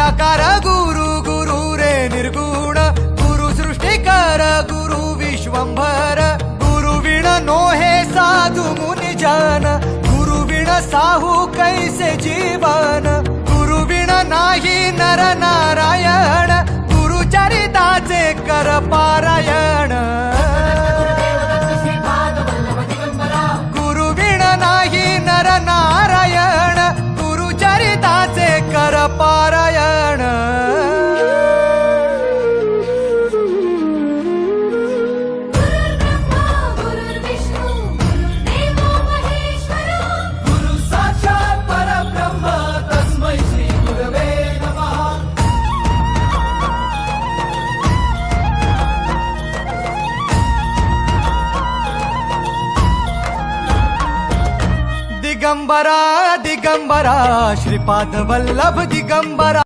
निराकार गुरु गुरु रे निर्गुण गुरु सृष्टिकर गुरु विश्वंभर गुरु विण नोहे साधु मुनि जन गुरु विण साहू कैसे जीवन गुरु विण नाही नर नारायण गुरु चरिताचे कर पारायण गुरु विण नाही नर नारायण गुरु चरिताचे कर पारायण दिगंबरा दिगंबरा श्रीपाद वल्लभ दिगंबरा।